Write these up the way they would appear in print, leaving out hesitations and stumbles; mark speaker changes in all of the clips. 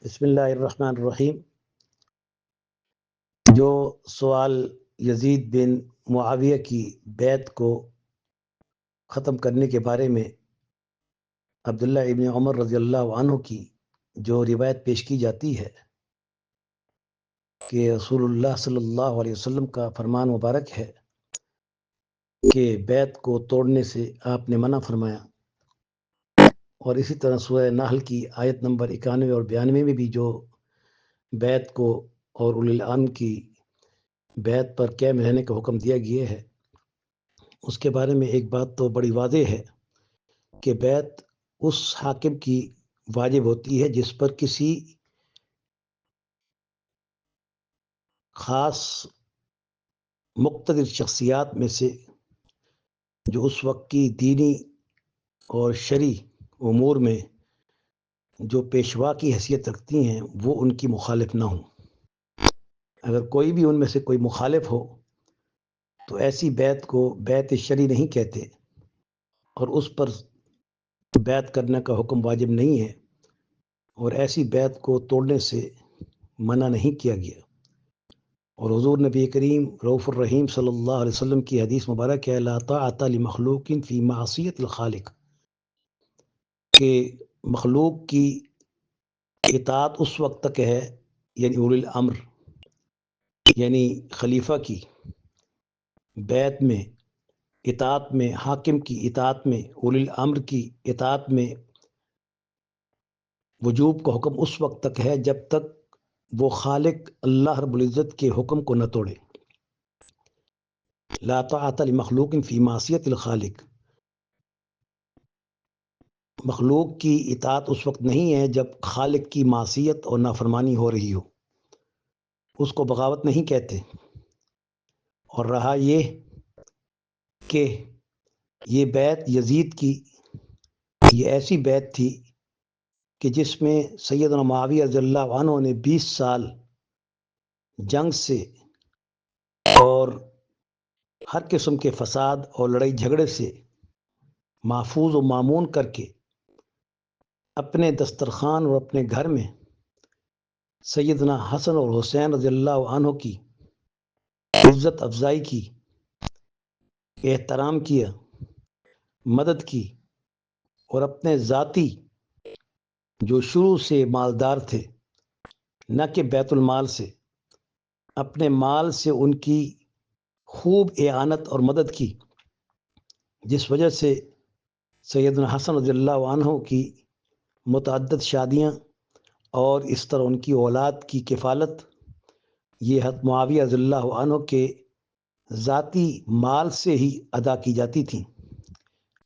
Speaker 1: بسم اللہ الرحمن الرحیم۔ جو سوال یزید بن معاویہ کی بیعت کو ختم کرنے کے بارے میں عبداللہ ابن عمر رضی اللہ عنہ کی جو روایت پیش کی جاتی ہے کہ رسول اللہ صلی اللہ علیہ وسلم کا فرمان مبارک ہے کہ بیعت کو توڑنے سے آپ نے منع فرمایا، اور اسی طرح سورہ نحل کی آیت نمبر 91 اور 92 میں بھی جو بیعت کو اور اولی الامر کی بیعت پر قائم رہنے کا حکم دیا گیا ہے، اس کے بارے میں ایک بات تو بڑی واضح ہے کہ بیعت اس حاکم کی واجب ہوتی ہے جس پر کسی خاص مقتدر شخصیات میں سے جو اس وقت کی دینی اور شرعی امور میں جو پیشوا کی حیثیت رکھتی ہیں وہ ان کی مخالف نہ ہوں۔ اگر کوئی بھی ان میں سے کوئی مخالف ہو تو ایسی بیعت کو بیعت شرعی نہیں کہتے، اور اس پر بیعت کرنے کا حکم واجب نہیں ہے، اور ایسی بیعت کو توڑنے سے منع نہیں کیا گیا۔ اور حضور نبی کریم رؤوف الرحیم صلی اللہ علیہ وسلم کی حدیث مبارک ہے لا طاعۃ لمخلوق فی معصیۃ الخالق، کہ مخلوق کی اطاعت اس وقت تک ہے، یعنی اولی الامر یعنی خلیفہ کی بیعت میں، اطاعت میں، حاکم کی اطاعت میں، اولی الامر کی اطاعت میں وجوب کا حکم اس وقت تک ہے جب تک وہ خالق اللہ رب العزت کے حکم کو نہ توڑے۔ لا طاعۃ لمخلوق فی معصیۃ الخالق، مخلوق کی اطاعت اس وقت نہیں ہے جب خالق کی معصیت اور نافرمانی ہو رہی ہو، اس کو بغاوت نہیں کہتے۔ اور رہا یہ کہ یہ بیعت یزید کی یہ ایسی بیعت تھی کہ جس میں سیدنا معاویہ رضی اللہ عنہ نے 20 سال جنگ سے اور ہر قسم کے فساد اور لڑائی جھگڑے سے محفوظ و مامون کر کے اپنے دسترخوان اور اپنے گھر میں سیدنا حسن اور حسین رضی اللہ عنہ کی عزت افزائی کی، احترام کیا، مدد کی، اور اپنے ذاتی جو شروع سے مالدار تھے، نہ کہ بیت المال سے، اپنے مال سے ان کی خوب اعانت اور مدد کی، جس وجہ سے سیدنا حسن رضی اللہ عنہ کی متعدد شادیاں اور اس طرح ان کی اولاد کی کفالت یہ حضرت معاویہ رضی اللہ عنہ کے ذاتی مال سے ہی ادا کی جاتی تھیں،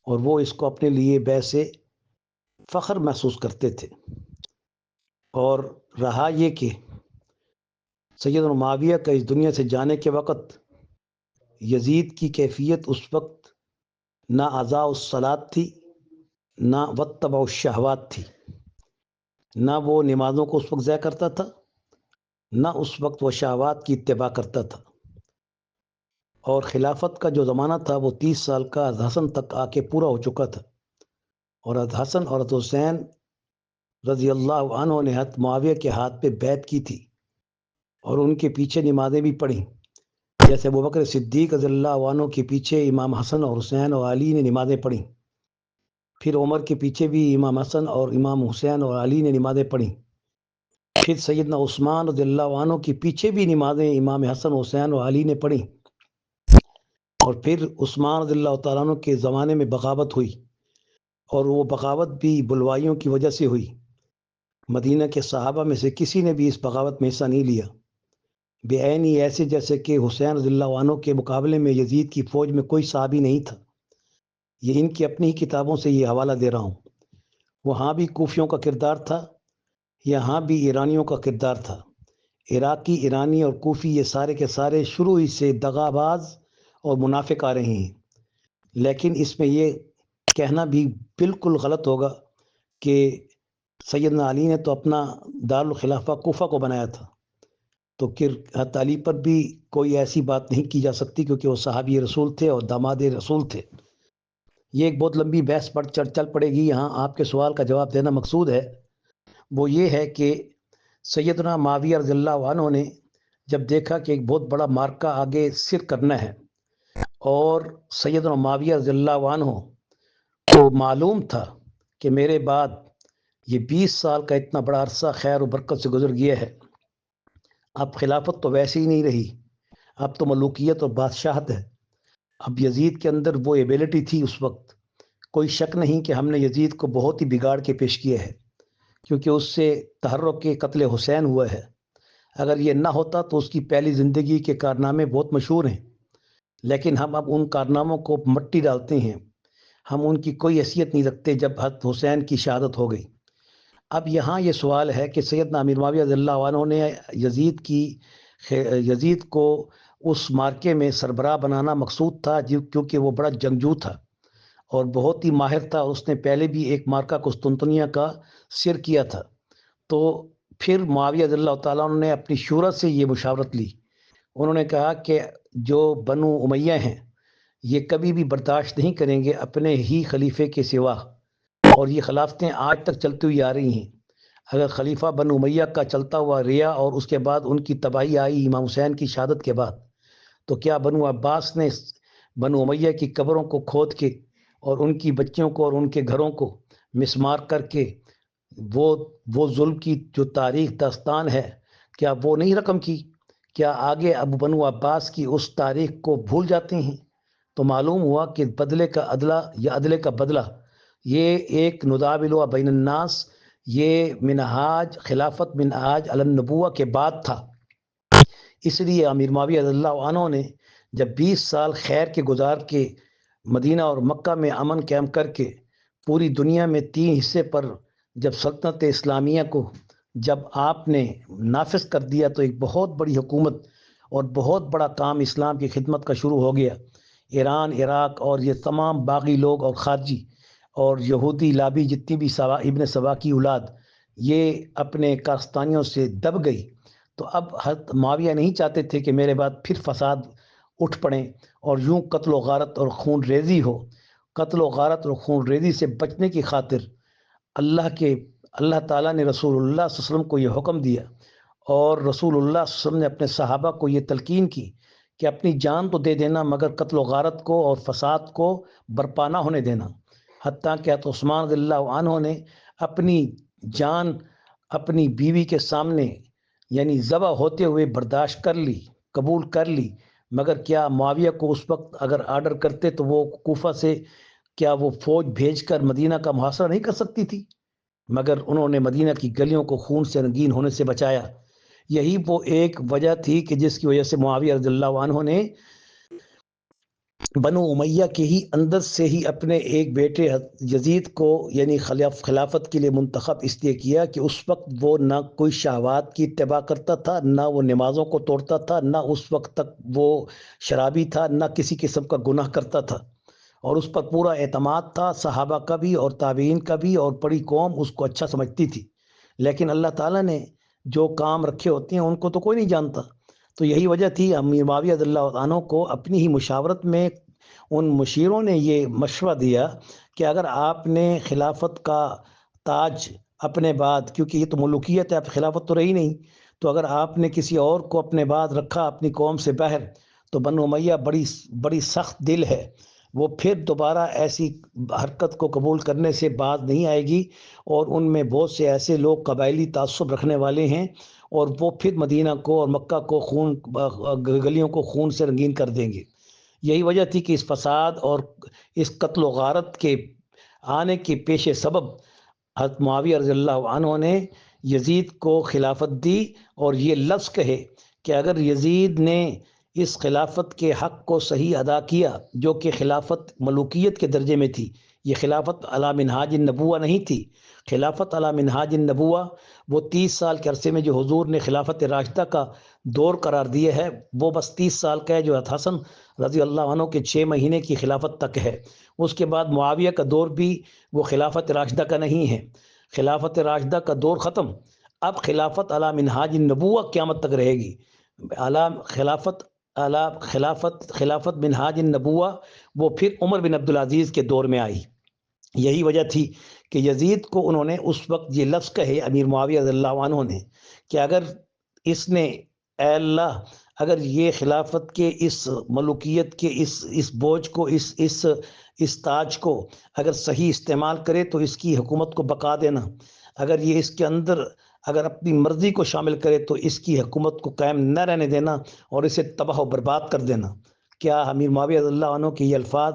Speaker 1: اور وہ اس کو اپنے لیے بیسے فخر محسوس کرتے تھے۔ اور رہا یہ کہ سیدنا معاویہ کا اس دنیا سے جانے کے وقت یزید کی کیفیت اس وقت نہ اعضاء الصلاۃ تھی، نہ واتباع الشہوات تھی، نہ وہ نمازوں کو اس وقت ضائع کرتا تھا، نہ اس وقت وہ شہوات کی اتباع کرتا تھا۔ اور خلافت کا جو زمانہ تھا وہ 30 سال کا حضرت حسن تک آ کے پورا ہو چکا تھا، اور حضرت حسن اور حضرت حسین رضی اللہ عنہ نے حضرت معاویہ کے ہاتھ پہ بیعت کی تھی، اور ان کے پیچھے نمازیں بھی پڑھیں، جیسے ابوبکر صدیق رضی اللہ عنہ کے پیچھے امام حسن اور حسین اور علی نے نمازیں پڑھیں، پھر عمر کے پیچھے بھی امام حسن اور امام حسین اور علی نے نمازیں پڑھیں، پھر سیدنا عثمان رضی اللہ عنہ کے پیچھے بھی نمازیں امام حسن حسین اور علی نے پڑھیں، اور پھر عثمان رضی اللہ تعالیٰ عنہ کے زمانے میں بغاوت ہوئی، اور وہ بغاوت بھی بلوائیوں کی وجہ سے ہوئی۔ مدینہ کے صحابہ میں سے کسی نے بھی اس بغاوت میں حصہ نہیں لیا، بے عینی ایسے جیسے کہ حسین رضی اللہ عنہ کے مقابلے میں یزید کی فوج میں کوئی صحابی نہیں تھا۔ یہ ان کی اپنی ہی کتابوں سے یہ حوالہ دے رہا ہوں۔ وہاں بھی کوفیوں کا کردار تھا، یہاں بھی ایرانیوں کا کردار تھا۔ عراقی، ایرانی اور کوفی یہ سارے کے سارے شروع ہی سے دغاباز اور منافق آ رہے ہیں، لیکن اس میں یہ کہنا بھی بالکل غلط ہوگا کہ سیدنا علی نے تو اپنا دارالخلافہ کوفہ کو بنایا تھا، تو پھر حضرت علی پر بھی کوئی ایسی بات نہیں کی جا سکتی، کیونکہ وہ صحابی رسول تھے اور داماد رسول تھے۔ یہ ایک بہت لمبی بحث چل پڑے گی۔ یہاں آپ کے سوال کا جواب دینا مقصود ہے، وہ یہ ہے کہ سیدنا معاویہ رضی اللہ عنہ نے جب دیکھا کہ ایک بہت بڑا مارکا آگے سر کرنا ہے، اور سیدنا معاویہ رضی اللہ عنہ کو معلوم تھا کہ میرے بعد یہ 20 سال کا اتنا بڑا عرصہ خیر و برکت سے گزر گیا ہے، اب خلافت تو ویسے ہی نہیں رہی، اب تو ملوکیت اور بادشاہت ہے۔ اب یزید کے اندر وہ ایبیلٹی تھی اس وقت، کوئی شک نہیں کہ ہم نے یزید کو بہت ہی بگاڑ کے پیش کیا ہے، کیونکہ اس سے تحرک کے قتل حسین ہوا ہے۔ اگر یہ نہ ہوتا تو اس کی پہلی زندگی کے کارنامے بہت مشہور ہیں، لیکن ہم اب ان کارناموں کو مٹی ڈالتے ہیں، ہم ان کی کوئی حیثیت نہیں رکھتے جب حضرت حسین کی شہادت ہو گئی۔ اب یہاں یہ سوال ہے کہ سیدنا امیر معاویہ رضی اللہ عنہ نے یزید کو اس مارکے میں سربراہ بنانا مقصود تھا، کیونکہ وہ بڑا جنگجو تھا اور بہت ہی ماہر تھا، اس نے پہلے بھی ایک مارکا قسطنطنیہ کا سر کیا تھا۔ تو پھر معاویہ رضی اللہ تعالیٰ عنہ نے اپنی شورا سے یہ مشاورت لی، انہوں نے کہا کہ جو بنو امیہ ہیں یہ کبھی بھی برداشت نہیں کریں گے اپنے ہی خلیفے کے سوا، اور یہ خلافتیں آج تک چلتی ہوئی آ رہی ہیں۔ اگر خلیفہ بنو امیہ کا چلتا ہوا ریا اور اس کے بعد ان کی تباہی آئی امام حسین کی شہادت کے بعد، تو کیا بنو عباس نے بنو امیہ کی قبروں کو کھود کے اور ان کی بچیوں کو اور ان کے گھروں کو مسمار کر کے وہ ظلم کی جو تاریخ داستان ہے، کیا وہ نہیں رقم کی؟ کیا آگے ابو بنو عباس کی اس تاریخ کو بھول جاتے ہیں؟ تو معلوم ہوا کہ بدلے کا عدلہ یا عدلے کا بدلہ یہ ایک نداولوا بین الناس، یہ منہاج خلافت منہاج علی النبوہ کے بعد تھا۔ اس لیے امیر معاویہ رضی اللہ عنہ نے جب 20 سال خیر کے گزار کے مدینہ اور مکہ میں امن قائم کر کے پوری دنیا میں 3 حصے پر جب سلطنت اسلامیہ کو جب آپ نے نافذ کر دیا، تو ایک بہت بڑی حکومت اور بہت بڑا کام اسلام کی خدمت کا شروع ہو گیا۔ ایران، عراق اور یہ تمام باغی لوگ اور خارجی اور یہودی لابی جتنی بھی ابن سبا کی اولاد یہ اپنے کارستانیوں سے دب گئی۔ تو اب حضرت معاویہ نہیں چاہتے تھے کہ میرے بعد پھر فساد اٹھ پڑیں اور یوں قتل و غارت اور خون ریزی ہو۔ قتل و غارت اور خون ریزی سے بچنے کی خاطر اللہ تعالیٰ نے رسول اللہ صلی اللہ علیہ وسلم کو یہ حکم دیا، اور رسول اللہ صلی اللہ علیہ وسلم نے اپنے صحابہ کو یہ تلقین کی کہ اپنی جان تو دے دینا مگر قتل و غارت کو اور فساد کو برپا نہ ہونے دینا۔ حتیٰ کہ حضرت عثمان رضی اللہ عنہ نے اپنی جان اپنی بیوی کے سامنے یعنی ذبح ہوتے ہوئے برداشت کر لی، قبول کر لی، مگر کیا معاویہ کو اس وقت اگر آرڈر کرتے تو وہ کوفہ سے کیا وہ فوج بھیج کر مدینہ کا محاصرہ نہیں کر سکتی تھی؟ مگر انہوں نے مدینہ کی گلیوں کو خون سے رنگین ہونے سے بچایا۔ یہی وہ ایک وجہ تھی کہ جس کی وجہ سے معاویہ رضی اللہ عنہ نے بنو امیہ کے ہی اندر سے ہی اپنے ایک بیٹے یزید کو یعنی خلافت کے لیے منتخب اس لیے کیا کہ اس وقت وہ نہ کوئی شہوات کی اتباع کرتا تھا، نہ وہ نمازوں کو توڑتا تھا، نہ اس وقت تک وہ شرابی تھا، نہ کسی قسم کا گناہ کرتا تھا، اور اس پر پورا اعتماد تھا صحابہ کا بھی اور تابعین کا بھی، اور بڑی قوم اس کو اچھا سمجھتی تھی۔ لیکن اللہ تعالیٰ نے جو کام رکھے ہوتے ہیں ان کو تو کوئی نہیں جانتا۔ تو یہی وجہ تھی امیر معاویہ رضی اللہ عنہ کو اپنی ہی مشاورت میں ان مشیروں نے یہ مشورہ دیا کہ اگر آپ نے خلافت کا تاج اپنے بعد، کیونکہ یہ تو ملوکیت ہے، اب خلافت تو رہی نہیں، تو اگر آپ نے کسی اور کو اپنے بعد رکھا اپنی قوم سے باہر، تو بنو امیہ بڑی سخت دل ہے، وہ پھر دوبارہ ایسی حرکت کو قبول کرنے سے باز نہیں آئے گی، اور ان میں بہت سے ایسے لوگ قبائلی تعصب رکھنے والے ہیں، اور وہ پھر مدینہ کو اور مکہ کو گلیوں کو خون سے رنگین کر دیں گے۔ یہی وجہ تھی کہ اس فساد اور اس قتل و غارت کے آنے کے پیش سبب حضرت معاویہ رضی اللہ عنہ نے یزید کو خلافت دی، اور یہ لفظ کہے کہ اگر یزید نے اس خلافت کے حق کو صحیح ادا کیا جو کہ خلافت ملوکیت کے درجے میں تھی، یہ خلافت علی منہاج النبوہ نہیں تھی۔ خلافت علی منہاج النبوہ وہ 30 سال کے عرصے میں جو حضور نے خلافت راشدہ کا دور قرار دیا ہے، وہ بس 30 سال کا ہے جو حسن رضی اللہ عنہ کے 6 مہینے کی خلافت تک ہے۔ اس کے بعد معاویہ کا دور بھی وہ خلافت راشدہ کا نہیں ہے، خلافت راشدہ کا دور ختم، اب خلافت علی منہاج النبوہ قیامت تک رہے گی۔ خلافت منہاج النبوہ وہ پھر عمر بن عبدالعزیز کے دور میں آئی۔ یہی وجہ تھی کہ یزید کو انہوں نے اس وقت یہ لفظ کہے امیر معاویہ رضی اللہ عنہ نے کہ اگر اس نے، اے اللہ، اگر یہ خلافت کے اس ملوکیت کے اس بوجھ کو، اس تاج کو اگر صحیح استعمال کرے تو اس کی حکومت کو بقا دینا، اگر یہ اس کے اندر اگر اپنی مرضی کو شامل کرے تو اس کی حکومت کو قائم نہ رہنے دینا اور اسے تباہ و برباد کر دینا۔ کیا امیر معاویہ رضی اللہ عنہ کے یہ الفاظ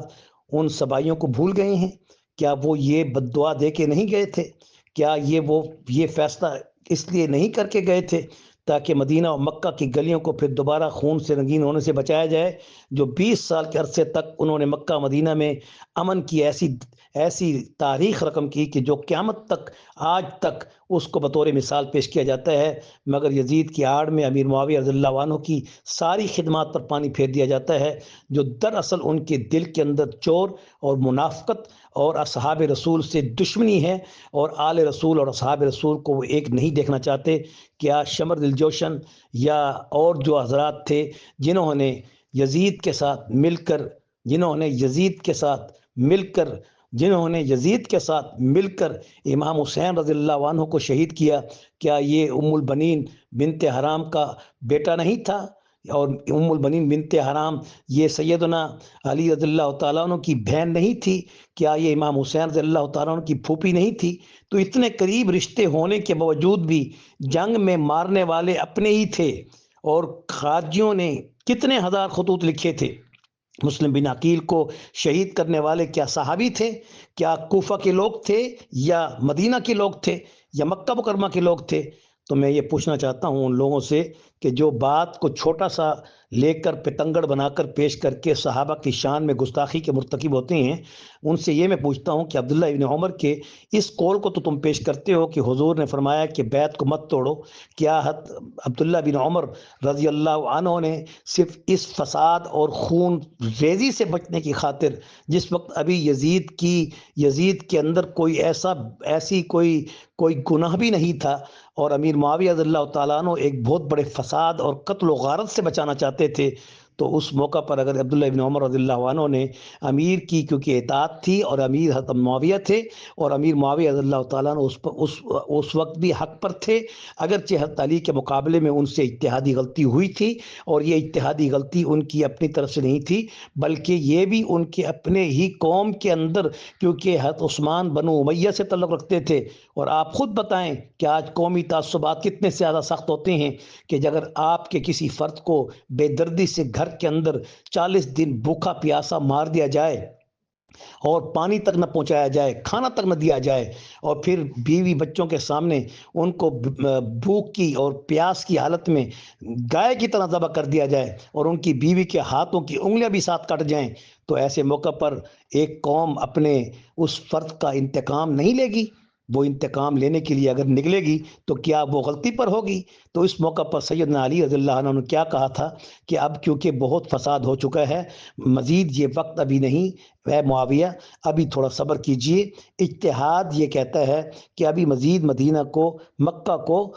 Speaker 1: ان سبائیوں کو بھول گئے ہیں؟ کیا وہ یہ بد دعا دے کے نہیں گئے تھے؟ کیا یہ فیصلہ اس لیے نہیں کر کے گئے تھے تاکہ مدینہ اور مکہ کی گلیوں کو پھر دوبارہ خون سے رنگین ہونے سے بچایا جائے، جو 20 سال کے عرصے تک انہوں نے مکہ مدینہ میں امن کی ایسی تاریخ رقم کی کہ جو قیامت تک آج تک اس کو بطور مثال پیش کیا جاتا ہے، مگر یزید کی آڑ میں امیر معاویہ رضی اللہ عنہ کی ساری خدمات پر پانی پھیر دیا جاتا ہے، جو دراصل ان کے دل کے اندر چور اور منافقت اور اصحاب رسول سے دشمنی ہے، اور آل رسول اور اصحاب رسول کو وہ ایک نہیں دیکھنا چاہتے۔ کیا شمر دل جوشن یا اور جو حضرات تھے جنہوں نے یزید کے ساتھ مل کر جنہوں نے یزید کے ساتھ مل کر امام حسین رضی اللہ عنہ کو شہید کیا، کیا یہ ام البنین بنت حرام کا بیٹا نہیں تھا؟ اور ام البنین بنت حرام یہ سیدنا علی رضی اللہ تعالیٰ عنہ کی بہن نہیں تھی؟ کیا یہ امام حسین رضی اللہ تعالیٰ عنہ کی پھوپھی نہیں تھی؟ تو اتنے قریب رشتے ہونے کے باوجود بھی جنگ میں مارنے والے اپنے ہی تھے، اور خارجیوں نے کتنے ہزار خطوط لکھے تھے۔ مسلم بن عقیل کو شہید کرنے والے کیا صحابی تھے؟ کیا کوفہ کے لوگ تھے یا مدینہ کے لوگ تھے یا مکہ مکرمہ کے لوگ تھے؟ تو میں یہ پوچھنا چاہتا ہوں ان لوگوں سے کہ جو بات کو چھوٹا سا لے کر پتنگڑ بنا کر پیش کر کے صحابہ کی شان میں گستاخی کے مرتکب ہوتے ہیں، ان سے یہ میں پوچھتا ہوں کہ عبداللہ ابن عمر کے اس قول کو تو تم پیش کرتے ہو کہ حضور نے فرمایا کہ بیعت کو مت توڑو، کیا عبداللہ بن عمر رضی اللہ عنہ نے صرف اس فساد اور خون ریزی سے بچنے کی خاطر، جس وقت ابھی یزید کے اندر کوئی گناہ بھی نہیں تھا، اور امیر معاویہ رضی اللہ تعالیٰ عنہ ایک بہت بڑے فساد اور قتل و غارت سے بچانا چاہتے تھے، تو اس موقع پر اگر عبداللہ ابن عمر رضی اللہ عنہ نے امیر کی کیونکہ اطاعت تھی، اور امیر حضرت معاویہ تھے، اور امیر معاویہ رضی اللہ تعالیٰ عنہ اس وقت بھی حق پر تھے، اگرچہ حضرت علی کے مقابلے میں ان سے اجتہادی غلطی ہوئی تھی، اور یہ اجتہادی غلطی ان کی اپنی طرف سے نہیں تھی بلکہ یہ بھی ان کے اپنے ہی قوم کے اندر، کیونکہ حضرت عثمان بنو امیہ سے تعلق رکھتے تھے، اور آپ خود بتائیں کہ آج قومی تعصبات کتنے زیادہ سخت ہوتے ہیں کہ اگر آپ کے کسی فرد کو بے دردی سے گھر کے اندر 40 دن بھوکا پیاسا مار دیا جائے اور پانی تک نہ پہنچایا جائے، کھانا تک نہ دیا جائے، اور پھر بیوی بچوں کے سامنے ان کو بھوک کی اور پیاس کی حالت میں گائے کی طرح ذبح کر دیا جائے، اور ان کی بیوی کے ہاتھوں کی انگلیاں بھی ساتھ کٹ جائیں، تو ایسے موقع پر ایک قوم اپنے اس فرد کا انتقام نہیں لے گی؟ وہ انتقام لینے کے لیے اگر نکلے گی تو کیا وہ غلطی پر ہوگی؟ تو اس موقع پر سیدنا علی رضی اللہ عنہ نے کیا کہا تھا کہ اب کیونکہ بہت فساد ہو چکا ہے، مزید یہ وقت ابھی نہیں، اے معاویہ ابھی تھوڑا صبر کیجئے، اجتہاد یہ کہتا ہے کہ ابھی مزید مدینہ کو، مکہ کو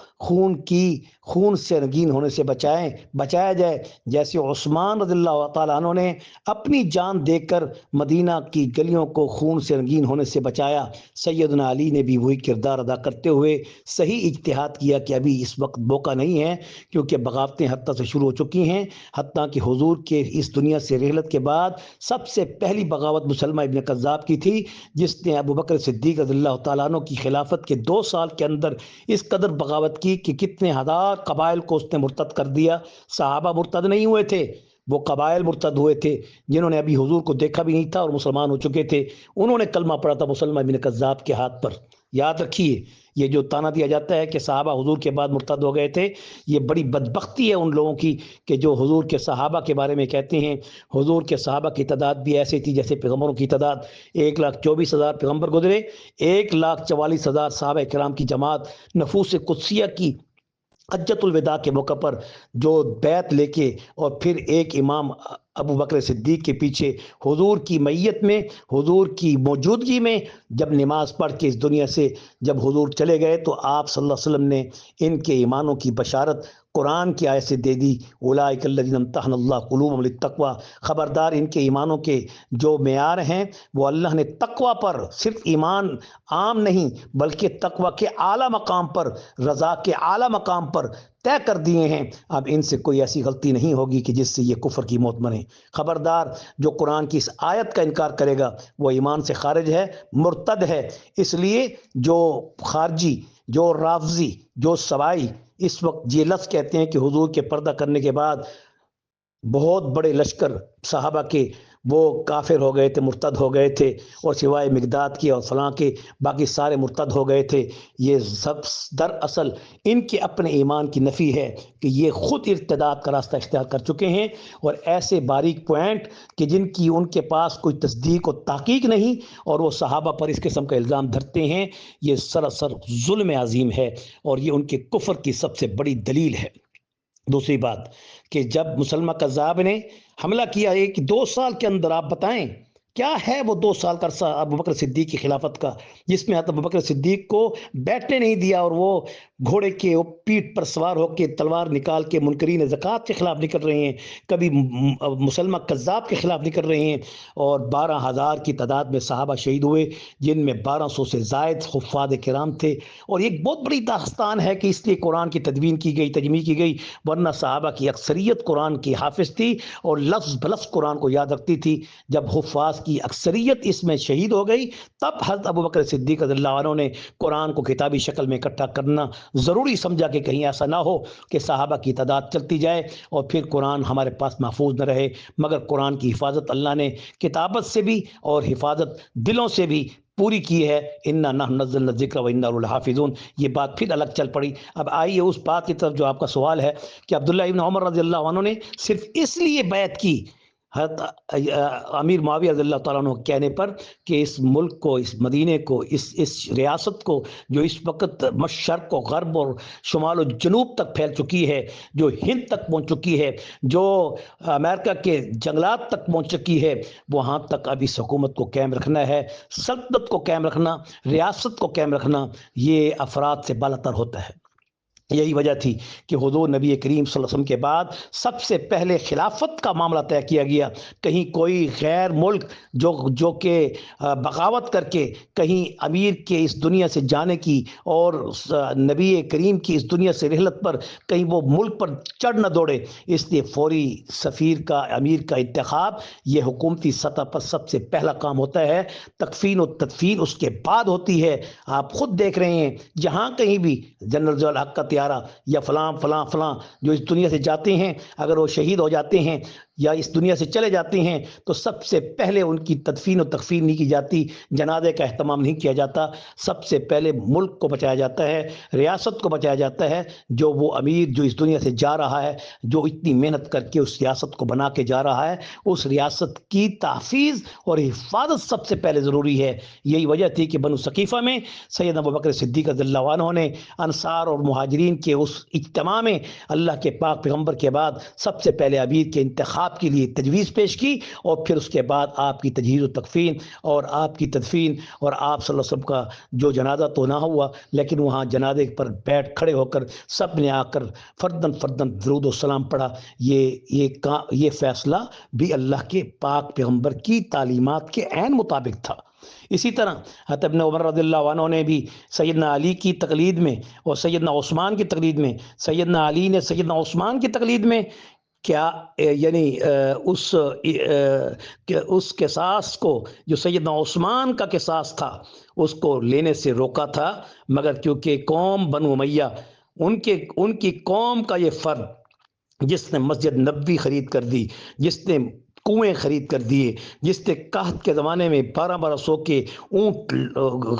Speaker 1: خون سے رنگین ہونے سے بچایا جائے، جیسے عثمان رضی اللہ تعالیٰ عنہ نے اپنی جان دے کر مدینہ کی گلیوں کو خون سے رنگین ہونے سے بچایا، سیدنا علی نے بھی وہی کردار ادا کرتے ہوئے صحیح اجتہاد کیا کہ ابھی اس وقت موقع نہیں ہے، کیونکہ بغاوتیں حتیٰ سے شروع ہو چکی ہیں، حتیٰ کہ حضور کے اس دنیا سے رحلت کے بعد سب سے پہلی بغاوت مسلمہ ابن کذاب کی تھی، جس نے ابو بکر صدیق رضی اللہ تعالیٰ عنہ کی خلافت کے 2 سال کے اندر اس قدر بغاوت کی کہ کتنے ہزار قبائل کو اس نے مرتد کر دیا۔ صحابہ مرتد نہیں ہوئے تھے، وہ قبائل مرتد ہوئے تھے جنہوں نے ابھی حضور کو دیکھا بھی نہیں تھا اور مسلمان ہو چکے تھے، انہوں نے کلمہ پڑھا تھا مسلمہ ابن کذاب کے ہاتھ پر۔ یاد رکھیے، یہ جو تانا دیا جاتا ہے کہ صحابہ حضور کے بعد مرتد ہو گئے تھے، یہ بڑی بدبختی ہے ان لوگوں کی کہ جو حضور کے صحابہ کے بارے میں کہتے ہیں۔ حضور کے صحابہ کی تعداد بھی ایسی تھی جیسے پیغمبروں کی تعداد، 1,24,000 پیغمبر گزرے، 1,44,000 صحابہ کرام کی جماعت نفوس قدسیہ کی حجت الوداع کے موقع پر جو بیعت لے کے اور پھر ایک امام ابو بکر صدیق کے پیچھے حضور کی میت میں، حضور کی موجودگی میں جب نماز پڑھ کے اس دنیا سے جب حضور چلے گئے تو آپ صلی اللہ علیہ وسلم نے ان کے ایمانوں کی بشارت قرآن کی آیت سے دے دی، اولئک الذین امتحن اللہ قلوبهم للتقوی، خبردار ان کے ایمانوں کے جو معیار ہیں وہ اللہ نے تقوی پر، صرف ایمان عام نہیں بلکہ تقوی کے اعلیٰ مقام پر، رضا کے اعلیٰ مقام پر طے کر دیے ہیں۔ اب ان سے کوئی ایسی غلطی نہیں ہوگی کہ جس سے یہ کفر کی موت مریں۔ خبردار جو قرآن کی اس آیت کا انکار کرے گا وہ ایمان سے خارج ہے، مرتد ہے۔ اس لیے جو خارجی، جو رافضی، جو سوائی اس وقت یہ لفظ کہتے ہیں کہ حضور کے پردہ کرنے کے بعد بہت بڑے لشکر صحابہ کے وہ کافر ہو گئے تھے، مرتد ہو گئے تھے، اور سوائے مقداد کے اور فلاں کے باقی سارے مرتد ہو گئے تھے، یہ سب دراصل ان کے اپنے ایمان کی نفی ہے کہ یہ خود ارتداد کا راستہ اختیار کر چکے ہیں، اور ایسے باریک پوائنٹ کہ جن کی ان کے پاس کوئی تصدیق و تحقیق نہیں اور وہ صحابہ پر اس قسم کا الزام دھرتے ہیں، یہ سراسر ظلم عظیم ہے اور یہ ان کے کفر کی سب سے بڑی دلیل ہے۔ دوسری بات کہ جب مسلمہ کذاب نے حملہ کیا ایک 2 سال کے اندر، آپ بتائیں کیا ہے وہ 2 سال کا عرصہ ابو بکر صدیق کی خلافت کا، جس میں ابو بکر صدیق کو بیٹھنے نہیں دیا اور وہ گھوڑے کے پیٹھ پر سوار ہو کے تلوار نکال کے منکرین زکوٰۃ کے خلاف نکل رہے ہیں، کبھی مسلمہ کذاب کے خلاف نکل رہے ہیں، اور 12,000 کی تعداد میں صحابہ شہید ہوئے جن میں 1200 سے زائد حفاظ کرام تھے۔ اور ایک بہت بڑی داستان ہے کہ اس لیے قرآن کی تدوین کی گئی، تجمیع کی گئی، ورنہ صحابہ کی اکثریت قرآن کی حافظ تھی اور لفظ بلفظ قرآن کو یاد رکھتی تھی۔ جب حفاظ کی اکثریت اس میں شہید ہو گئی تب حضرت ابو بکر صدیق رضی اللہ عنہ نے قرآن کو کتابی شکل میں اکٹھا کرنا ضروری سمجھا کہ کہیں ایسا نہ ہو کہ صحابہ کی تعداد چلتی جائے اور پھر قرآن ہمارے پاس محفوظ نہ رہے، مگر قرآن کی حفاظت اللہ نے کتابت سے بھی اور حفاظت دلوں سے بھی پوری کی ہے۔ انا نحن نزلنا الذکر و انا لہ لحافظون، یہ بات پھر الگ چل پڑی۔ اب آئیے اس بات کی طرف جو آپ کا سوال ہے کہ عبداللہ ابن عمر رضی اللہ عنہ نے صرف اس لیے بیعت کی حضرت امیر معاویہ رضی اللہ تعالیٰ عنہ کے کہنے پر کہ اس ملک کو، اس مدینے کو، اس ریاست کو جو اس وقت مشرق و غرب اور شمال و جنوب تک پھیل چکی ہے، جو ہند تک پہنچ چکی ہے، جو امریکہ کے جنگلات تک پہنچ چکی ہے، وہاں تک اب اس حکومت کو قائم رکھنا ہے، سلطنت کو قائم رکھنا، ریاست کو قائم رکھنا یہ افراد سے بالاتر ہوتا ہے۔ یہی وجہ تھی کہ حضور نبی کریم صلی اللہ علیہ وسلم کے بعد سب سے پہلے خلافت کا معاملہ طے کیا گیا۔ کہیں کوئی غیر ملک جو کہ بغاوت کر کے کہیں امیر کے اس دنیا سے جانے کی اور نبی کریم کی اس دنیا سے رحلت پر کہیں وہ ملک پر چڑھ نہ دوڑے، اس لیے فوری سفیر کا، امیر کا انتخاب یہ حکومتی سطح پر سب سے پہلا کام ہوتا ہے۔ تکفین و تدفین اس کے بعد ہوتی ہے۔ آپ خود دیکھ رہے ہیں جہاں کہیں بھی جنرل ضیاء الحق کا طیارہ یا فلاں فلاں فلاں جو اس دنیا سے جاتے ہیں، اگر وہ شہید ہو جاتے ہیں یا اس دنیا سے چلے جاتے ہیں تو سب سے پہلے ان کی تدفین و تکفین نہیں کی جاتی، جنازے کا اہتمام نہیں کیا جاتا، سب سے پہلے ملک کو بچایا جاتا ہے، ریاست کو بچایا جاتا ہے۔ جو وہ امیر جو اس دنیا سے جا رہا ہے، جو اتنی محنت کر کے اس ریاست کو بنا کے جا رہا ہے، اس ریاست کی تحفیظ اور حفاظت سب سے پہلے ضروری ہے۔ یہی وجہ تھی کہ بنو ثقیفہ میں سیدنا ابو بکر صدیق رضی اللہ عنہ نے انصار اور مہاجرین کے اس اجتماع میں اللہ کے پاک پیغمبر کے بعد سب سے پہلے امیر کے انتخاب کے لیے تجویز پیش کی، اور پھر اس کے بعد آپ کی تجہیز و تکفین اور آپ کی تدفین، اور آپ صلی اللہ علیہ وسلم کا جو جنازہ تو نہ ہوا لیکن وہاں جنازے پر بیٹھ کھڑے ہو کر سب نے آ کر فردن فردن درود و سلام پڑھا۔ یہ فیصلہ بھی اللہ کے پاک پیغمبر کی تعلیمات کے عین مطابق تھا۔ اسی طرح حضرت ابن عمر رضی اللہ عنہ نے بھی سیدنا علی کی تقلید میں اور سیدنا عثمان کی تقلید میں، سیدنا علی نے سیدنا عثمان کی تقلید میں کیا یعنی اس قصاص کو جو سیدنا عثمان کا قصاص تھا اس کو لینے سے روکا تھا، مگر کیونکہ قوم بنو امیہ ان کی قوم کا یہ فرد جس نے مسجد نبوی خرید کر دی، جس نے کنویں خرید کر دیے، جس نے قحط کے زمانے میں 1200 کے اونٹ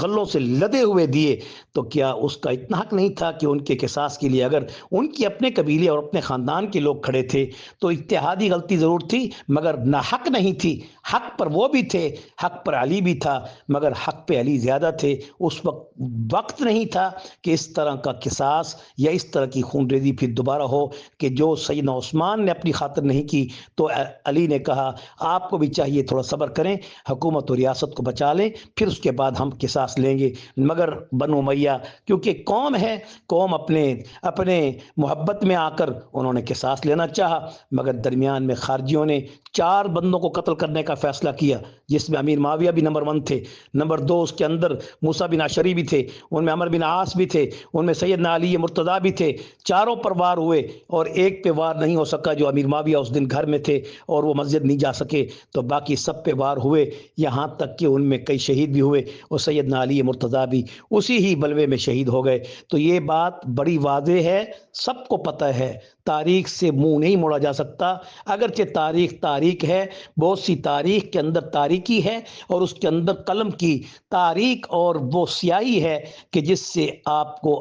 Speaker 1: غلوں سے لدے ہوئے دیے، تو کیا اس کا اتنا حق نہیں تھا کہ ان کے قصاص کے لیے اگر ان کے اپنے قبیلے اور اپنے خاندان کے لوگ کھڑے تھے تو اتحادی غلطی ضرور تھی مگر نہ حق نہیں تھی، حق پر وہ بھی تھے، حق پر علی بھی تھا، مگر حق پہ علی زیادہ تھے۔ اس وقت نہیں تھا کہ اس طرح کا قصاص یا اس طرح کی خون ریزی پھر دوبارہ ہو کہ جو سیدنا عثمان نے اپنی خاطر نہیں کی تو علی نے کہا کہا آپ کو بھی چاہیے تھوڑا صبر کریں، حکومت و ریاست کو بچا لیں، پھر اس کے بعد ہم قصاص لیں گے۔ مگر بنو امیہ کیونکہ قوم ہے، قوم اپنے محبت میں آ کر انہوں نے قصاص لینا چاہا، مگر درمیان میں خارجیوں نے 4 بندوں کو قتل کرنے کا فیصلہ کیا، جس میں امیر معاویہ بھی نمبر 1 تھے، نمبر 2 اس کے اندر موسیٰ بن اشعری بھی تھے، ان میں عمر بن عاص بھی تھے، ان میں سیدنا علی مرتضیٰ بھی تھے۔ چاروں پر وار ہوئے اور ایک پہ وار نہیں ہو سکا، جو امیر معاویہ اس دن گھر میں تھے اور وہ مسجد نہیں جا سکے، تو باقی سب پہ وار ہوئے، یہاں تک کہ ان میں کئی شہید بھی ہوئے اور سیدنا علی مرتضیٰ بھی اسی ہی بلوے میں شہید ہو گئے۔ تو یہ بات بڑی واضح ہے، سب کو پتہ ہے، تاریخ سے منہ نہیں موڑا جا سکتا۔ اگرچہ تاریخ ہے، بہت سی تاریخ کے اندر تاریکی ہے اور اس کے اندر قلم کی تاریخ اور وہ سیاہی ہے کہ جس سے آپ کو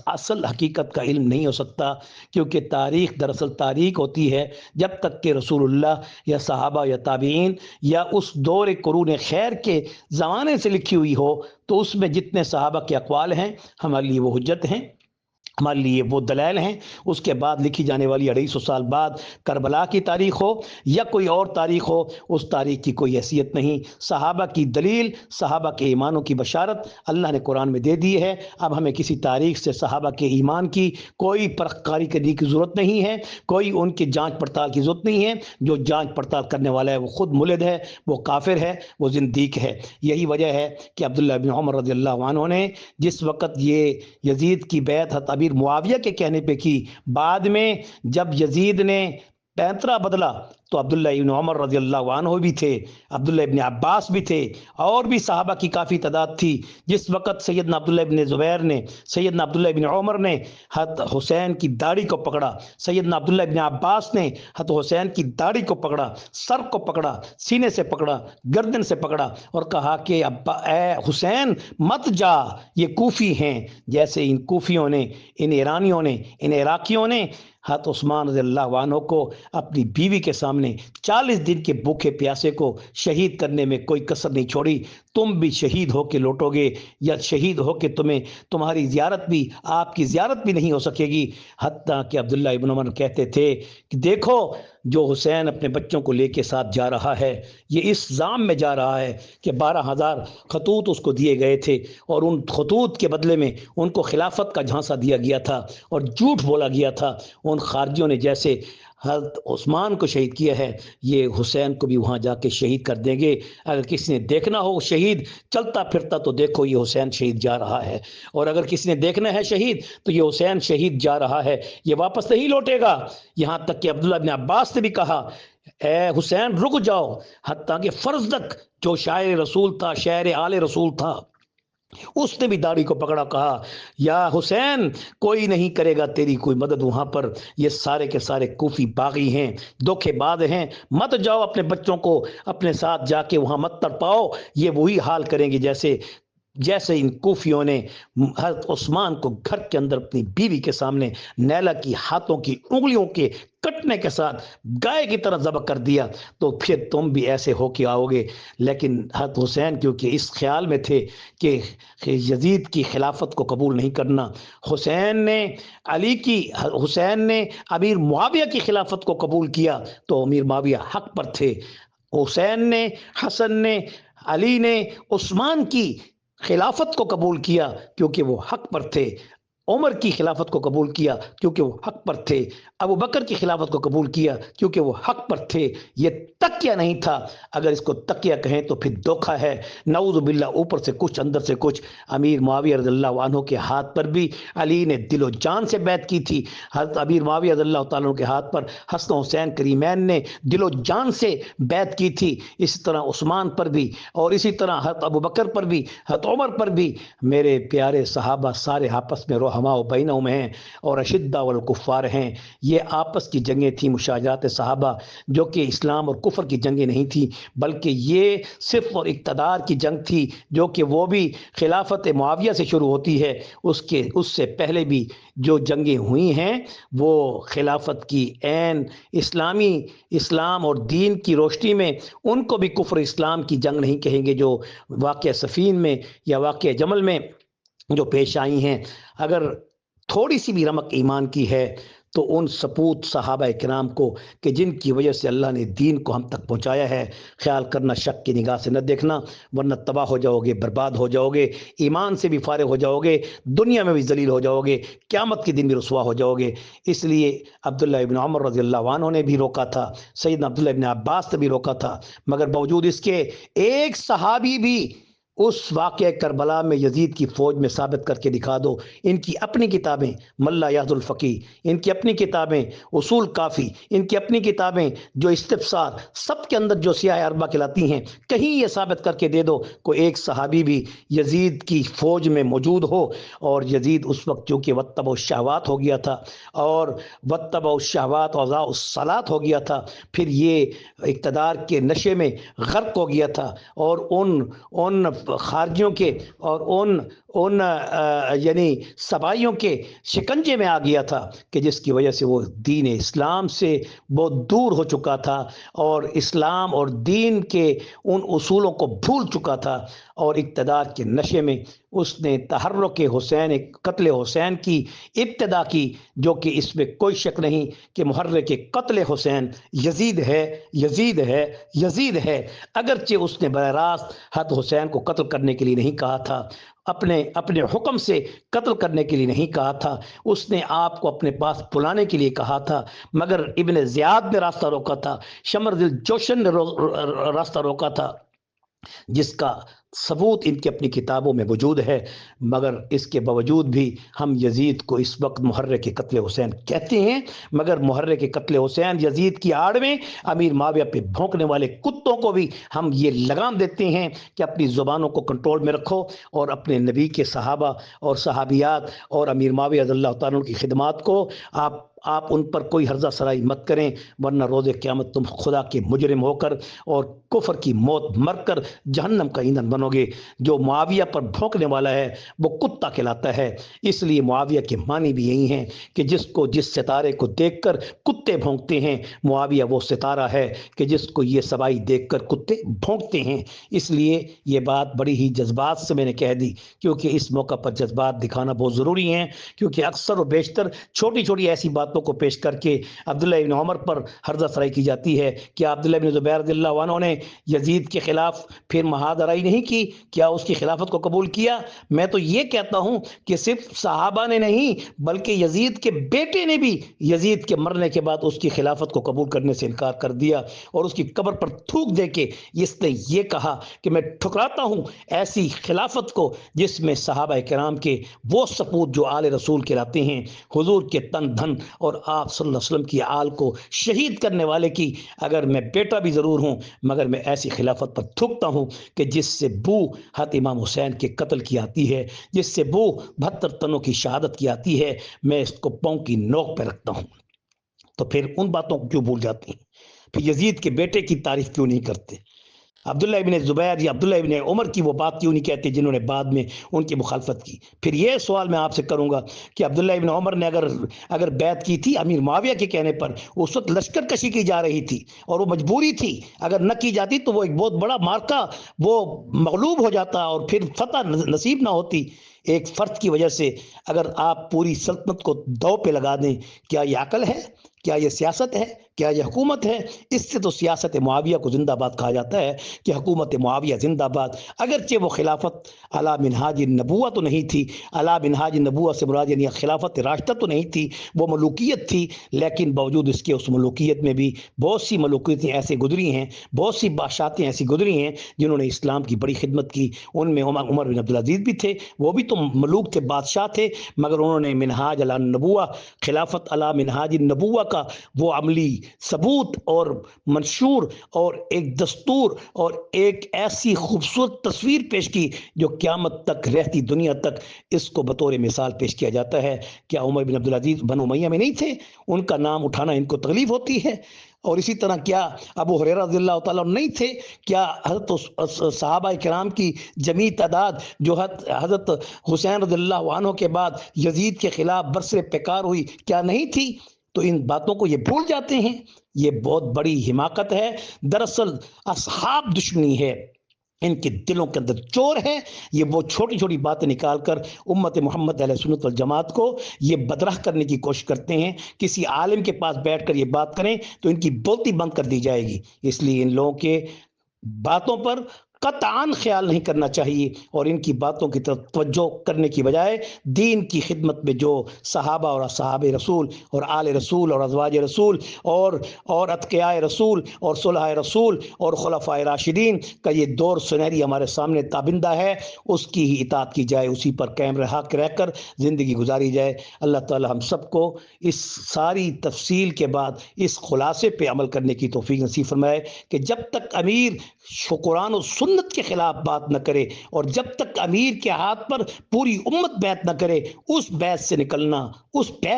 Speaker 1: اصل حقیقت کا علم نہیں ہو سکتا، کیونکہ تاریخ دراصل تاریخ ہوتی ہے جب تک کہ رسول اللہ یا صحابہ یا تابعین یا اس دور قرون خیر کے زمانے سے لکھی ہوئی ہو، تو اس میں جتنے صحابہ کے اقوال ہیں ہمارے لیے وہ حجت ہیں، ہمارے لیے وہ دلائل ہیں۔ اس کے بعد لکھی جانے والی 250 سال بعد کربلا کی تاریخ ہو یا کوئی اور تاریخ ہو، اس تاریخ کی کوئی حیثیت نہیں۔ صحابہ کی دلیل، صحابہ کے ایمانوں کی بشارت اللہ نے قرآن میں دے دی ہے۔ اب ہمیں کسی تاریخ سے صحابہ کے ایمان کی کوئی پرکھ کاری کرنے کی ضرورت نہیں ہے، کوئی ان کی جانچ پڑتال کی ضرورت نہیں ہے۔ جو جانچ پڑتال کرنے والا ہے وہ خود ملد ہے، وہ کافر ہے، وہ زندیق ہے۔ یہی وجہ ہے کہ عبداللہ بن عمر رضی اللہ عنہ نے جس وقت یہ یزید کی بیعت امیر معاویہ کے کہنے پہ کی، بعد میں جب یزید نے پینترا بدلا تو عبداللہ ابن عمر رضی اللہ عنہ بھی تھے، عبداللہ ابن عباس بھی تھے، اور بھی صحابہ کی کافی تعداد تھی۔ جس وقت سیدنا عبداللہ ابن زبیر نے، سیدنا عبداللہ ابن عمر نے حضرت حسین کی داڑھی کو پکڑا، سیدنا عبداللہ ابن عباس نے حضرت حسین کی داڑھی کو پکڑا، سر کو پکڑا، سینے سے پکڑا، گردن سے پکڑا اور کہا کہ اے حسین مت جا، یہ کوفی ہیں۔ جیسے ان کوفیوں نے، ان ایرانیوں نے، ان عراقیوں نے حضرت عثمان رضی اللہ عنہ کو اپنی بیوی کے سامنے 40 دن کے بھوکے پیاسے کو شہید کرنے میں کوئی کسر نہیں چھوڑی۔ تم بھی شہید ہو کے لوٹو گے، یا شہید ہو کے تمہاری زیارت بھی، آپ کی زیارت بھی نہیں ہو سکے گی۔ حتیٰ کہ عبداللہ ابن عمر کہتے تھے کہ دیکھو جو حسین اپنے بچوں کو لے کے ساتھ جا رہا ہے، یہ اس ضام میں جا رہا ہے کہ 12,000 خطوط اس کو دیے گئے تھے، اور ان خطوط کے بدلے میں ان کو خلافت کا جھانسا دیا گیا تھا اور جھوٹ بولا گیا تھا۔ ان خارجیوں نے جیسے حضرت عثمان کو شہید کیا ہے، یہ حسین کو بھی وہاں جا کے شہید کر دیں گے۔ اگر کسی نے دیکھنا ہو شہید چلتا پھرتا تو دیکھو یہ حسین شہید جا رہا ہے، اور اگر کسی نے دیکھنا ہے شہید تو یہ حسین شہید جا رہا ہے، یہ واپس نہیں لوٹے گا۔ یہاں تک کہ عبداللہ بن عباس نے بھی کہا اے حسین رک جاؤ، حتیٰ کہ فرزدق جو شاعر رسول تھا، شاعر آل رسول تھا، اس نے بھی داڑھی کو پکڑا، کہا یا حسین کوئی نہیں کرے گا تیری کوئی مدد وہاں پر، یہ سارے کے سارے کوفی باغی ہیں، دھوکے باز ہیں، مت جاؤ، اپنے بچوں کو اپنے ساتھ جا کے وہاں مت تڑپاؤ۔ یہ وہی حال کریں گے جیسے ان کوفیوں نے حضرت عثمان کو گھر کے اندر اپنی بیوی کے سامنے نیلا کی ہاتھوں کی انگلیوں کے کٹنے کے ساتھ گائے کی طرح ذبح کر دیا، تو پھر تم بھی ایسے ہو کے آؤ گے۔ لیکن حضرت حسین کیونکہ اس خیال میں تھے کہ یزید کی خلافت کو قبول نہیں کرنا، حسین نے امیر معاویہ کی خلافت کو قبول کیا، تو امیر معاویہ حق پر تھے۔ حسین نے، حسن نے، علی نے عثمان کی خلافت کو قبول کیا کیونکہ وہ حق پر تھے، عمر کی خلافت کو قبول کیا کیونکہ وہ حق پر تھے، ابو بکر کی خلافت کو قبول کیا کیونکہ وہ حق پر تھے۔ یہ تقیہ نہیں تھا، اگر اس کو تقیہ کہیں تو پھر دھوکہ ہے، نعوذ باللہ، اوپر سے کچھ اندر سے کچھ۔ امیر معاویہ رضی اللہ عنہ کے ہاتھ پر بھی علی نے دل و جان سے بیعت کی تھی، حضرت امیر معاویہ رضی اللہ تعالیٰ عنہ کے ہاتھ پر حسن حسین کریمین نے دل و جان سے بیعت کی تھی، اسی طرح عثمان پر بھی، اور اسی طرح حضرت ابو بکر پر بھی، حضرت عمر پر بھی۔ میرے پیارے صحابہ سارے آپس میں رحماء بینہم ہیں اور اشداء والکفار ہیں۔ یہ آپس کی جنگیں تھیں، مشاجرات صحابہ، جو کہ اسلام اور کفر کی جنگیں نہیں تھیں، بلکہ یہ صرف اور اقتدار کی جنگ تھی، جو کہ وہ بھی خلافت معاویہ سے شروع ہوتی ہے۔ اس سے پہلے بھی جو جنگیں ہوئی ہیں وہ خلافت کی عین اسلام اور دین کی روشنی میں، ان کو بھی کفر اسلام کی جنگ نہیں کہیں گے، جو واقعہ صفین میں یا واقعہ جمل میں جو پیش آئی ہیں۔ اگر تھوڑی سی بھی رمق ایمان کی ہے تو ان سپوت صحابہ کرام کو کہ جن کی وجہ سے اللہ نے دین کو ہم تک پہنچایا ہے خیال کرنا، شک کی نگاہ سے نہ دیکھنا، ورنہ تباہ ہو جاؤ گے، برباد ہو جاؤ گے، ایمان سے بھی فارغ ہو جاؤ گے، دنیا میں بھی ذلیل ہو جاؤ گے، قیامت کے دن بھی رسوا ہو جاؤ گے۔ اس لیے عبداللہ ابن عمر رضی اللہ عنہ نے بھی روکا تھا، سیدنا عبداللہ ابن عباس نے بھی روکا تھا، مگر باوجود اس کے ایک صحابی بھی اس واقعہ کربلا میں یزید کی فوج میں ثابت کر کے دکھا دو۔ ان کی اپنی کتابیں ملا یاز الفقی، ان کی اپنی کتابیں اصول کافی، ان کی اپنی کتابیں جو استفسار، سب کے اندر جو سیاہ اربع کہلاتی ہیں، کہیں یہ ثابت کر کے دے دو کوئی ایک صحابی بھی یزید کی فوج میں موجود ہو۔ اور یزید اس وقت چونکہ وتبع الشہوات ہو گیا تھا، اور وتبع الشہوات اضاع الصلاۃ ہو گیا تھا، پھر یہ اقتدار کے نشے میں غرق ہو گیا تھا، اور ان خارجیوں کے اور ان یعنی سبائیوں کے شکنجے میں آ گیا تھا کہ جس کی وجہ سے وہ دین اسلام سے بہت دور ہو چکا تھا، اور اسلام اور دین کے ان اصولوں کو بھول چکا تھا، اور اقتدار کے نشے میں اس نے تحرک حسین، قتل حسین کی ابتدا کی، جو کہ اس میں کوئی شک نہیں کہ محرک قتل حسین یزید ہے، یزید ہے، یزید ہے۔ اگرچہ اس نے براہ راست حد حسین کو قتل کرنے کے لیے نہیں کہا تھا، اپنے حکم سے قتل کرنے کے لیے نہیں کہا تھا، اس نے آپ کو اپنے پاس بلانے کے لیے کہا تھا، مگر ابن زیاد نے راستہ روکا تھا، شمر دل جوشن نے راستہ روکا تھا، جس کا ثبوت ان کی اپنی کتابوں میں موجود ہے۔ مگر اس کے باوجود بھی ہم یزید کو اس وقت محرک قتل حسین کہتے ہیں، مگر محرک قتل حسین یزید کی آڑ میں امیر معاویہ پہ بھونکنے والے کتوں کو بھی ہم یہ لگام دیتے ہیں کہ اپنی زبانوں کو کنٹرول میں رکھو، اور اپنے نبی کے صحابہ اور صحابیات اور امیر معاویہ رضی اللہ تعالیٰ کی خدمات کو آپ ان پر کوئی ہرزہ سرائی مت کریں، ورنہ روز قیامت تم خدا کے مجرم ہو کر اور کفر کی موت مر کر جہنم کا ایندھن بنو گے۔ جو معاویہ پر بھونکنے والا ہے وہ کتا کہلاتا ہے۔ اس لیے معاویہ کے معنی بھی یہی ہیں کہ جس ستارے کو دیکھ کر کتے بھونکتے ہیں، معاویہ وہ ستارہ ہے کہ جس کو یہ سبائی دیکھ کر کتے بھونکتے ہیں۔ اس لیے یہ بات بڑی ہی جذبات سے میں نے کہہ دی، کیونکہ اس موقع پر جذبات دکھانا بہت ضروری ہیں، کیونکہ اکثر و بیشتر چھوٹی چھوٹی ایسی باتوں کو پیش کر کے عبداللہ ابن عمر پر ہرزہ سرائی کی جاتی ہے۔ کیا عبداللہ ابن زبیر رضی اللہ عنہ نے یزید کے خلاف پھر محاذرائی نہیں کی؟ کیا اس کی خلافت کو قبول کیا؟ میں تو یہ کہتا ہوں کہ صرف صحابہ نے نہیں بلکہ یزید کے بیٹے نے بھی یزید کے مرنے کے بعد اس کی خلافت کو قبول کرنے سے انکار کر دیا، اور اس کی قبر پر تھوک دے کے اس نے یہ کہا کہ میں ٹھکراتا ہوں ایسی خلافت کو جس میں صحابہ کرام کے وہ سپوت جو آل رسول کہلاتے ہیں، حضور کے تن دھن اور آپ صلی اللہ علیہ وسلم کی آل کو شہید کرنے والے کی، اگر میں بیٹا بھی ضرور ہوں مگر میں ایسی خلافت پر تھوکتا ہوں کہ جس سے بو حضرت امام حسین کے قتل کی آتی ہے، جس سے بو 72 تنوں کی شہادت کی آتی ہے، میں اس کو پاؤں کی نوک پہ رکھتا ہوں۔ تو پھر ان باتوں کو کیوں بھول جاتے ہیں؟ پھر یزید کے بیٹے کی تعریف کیوں نہیں کرتے؟ عبداللہ ابن زبیر یا عبداللہ ابن عمر کی وہ بات کیوں نہیں کہتے جنہوں نے بعد میں ان کی مخالفت کی؟ پھر یہ سوال میں آپ سے کروں گا کہ عبداللہ ابن عمر نے اگر بیعت کی تھی امیر معاویہ کے کہنے پر، اس وقت لشکر کشی کی جا رہی تھی اور وہ مجبوری تھی، اگر نہ کی جاتی تو وہ ایک بہت بڑا مارکا وہ مغلوب ہو جاتا اور پھر فتح نصیب نہ ہوتی۔ ایک فرد کی وجہ سے اگر آپ پوری سلطنت کو دو پہ لگا دیں، کیا یہ عقل ہے؟ کیا یہ سیاست ہے؟ کیا یہ حکومت ہے؟ اس سے تو سیاست معاویہ کو زندہ باد کہا جاتا ہے کہ حکومت معاویہ زندہ باد۔ اگرچہ وہ خلافت علی منہاج النبوہ تو نہیں تھی، علی منہاج النبوہ سے مراد یعنی خلافت راشدہ تو نہیں تھی، وہ ملوکیت تھی، لیکن باوجود اس کے اس ملوکیت میں بھی بہت سی ملوکیتیں ایسے گزری ہیں، بہت سی بادشاہتیں ایسی گزری ہیں جنہوں نے اسلام کی بڑی خدمت کی۔ ان میں عمر بن عبدالعزیز بھی تھے، وہ بھی تو ملوک تھے، بادشاہ تھے، مگر انہوں نے منہاج علی النبوہ، خلافت علی منہاج النبوہ کا وہ عملی ثبوت اور منشور اور ایک دستور اور ایک ایسی خوبصورت تصویر پیش کی جو قیامت تک رہتی دنیا تک اس کو بطور مثال پیش کیا جاتا ہے۔ کیا عمر بن عبدالعزیز بنو امیہ میں نہیں تھے؟ ان کا نام اٹھانا ان کو تکلیف ہوتی ہے؟ اور اسی طرح کیا ابو ہریرہ رضی اللہ تعالیٰ نہیں تھے؟ کیا حضرت صحابہ کرام کی جمیع تعداد جو حضرت حسین رضی اللہ عنہ کے بعد یزید کے خلاف برسر پیکار ہوئی کیا نہیں تھی؟ تو ان باتوں کو یہ بھول جاتے ہیں، یہ بہت بڑی حماقت ہے۔ دراصل اصحاب دشمنی ہے، ان کے دلوں کے اندر چور ہے. یہ وہ چھوٹی چھوٹی باتیں نکال کر امت محمد علیہ سنت والجماعت کو یہ بدرہ کرنے کی کوشش کرتے ہیں. کسی عالم کے پاس بیٹھ کر یہ بات کریں تو ان کی بولتی بند کر دی جائے گی. اس لیے ان لوگوں کے باتوں پر قطعاً خیال نہیں کرنا چاہیے اور ان کی باتوں کی طرف توجہ کرنے کی بجائے دین کی خدمت میں جو صحابہ اور اصحاب رسول اور آل رسول اور ازواج رسول اور اتقیاء رسول اور صلحاء رسول اور خلفاء راشدین کا یہ دور سنہری ہمارے سامنے تابندہ ہے، اس کی ہی اطاعت کی جائے، اسی پر قائم رہ کر زندگی گزاری جائے. اللہ تعالی ہم سب کو اس ساری تفصیل کے بعد اس خلاصے پہ عمل کرنے کی توفیق نصیب فرمائے کہ جب تک امیر قرآن و سنت کے خلاف بات نہ کرے اور جب تک امیر کے ہاتھ پر پوری امت بیعت نہ کرے، اس بیعت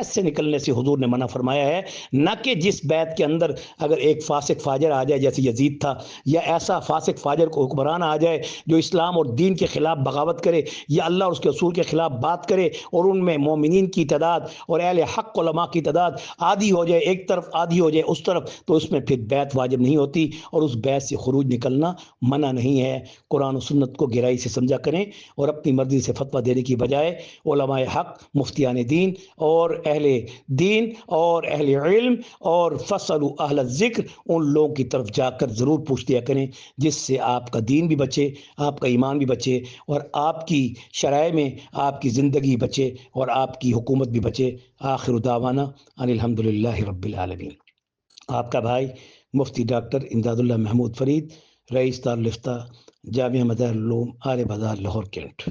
Speaker 1: سے نکلنے سے حضور نے منع فرمایا ہے. نہ کہ جس بیعت کے اندر اگر ایک فاسق فاجر آ جائے جیسے یزید تھا، یا ایسا فاسق فاجر کو حکمران آ جائے جو اسلام اور دین کے خلاف بغاوت کرے یا اللہ اور اس کے رسول کے خلاف بات کرے اور ان میں مومنین کی تعداد اور اہل حق علماء کی تعداد آدھی ہو جائے ایک طرف آدھی ہو جائے اس طرف، تو اس میں پھر بیعت واجب نہیں ہوتی اور اس بیعت سے خروج نکلنا منع نہیں ہے. قرآن و سنت کو گہرائی سے سمجھا کریں اور اپنی مرضی سے فتویٰ دینے کی بجائے علماء حق، مفتیان دین اور اہل علم اور فصلوا اہل الذکر، ان لوگوں کی طرف جا کر ضرور پوچھ لیا کریں، جس سے آپ کا دین بھی بچے، آپ کا ایمان بھی بچے اور آپ کی شرائع میں آپ کی زندگی بچے اور آپ کی حکومت بھی بچے. آخر دعوانا ان الحمدللہ رب العالمین. آپ کا بھائی مفتی ڈاکٹر امداد اللہ محمود فرید، رئیس دارالفتہ جامعہ مدارالعلوم آل بازار لاہور کینٹ.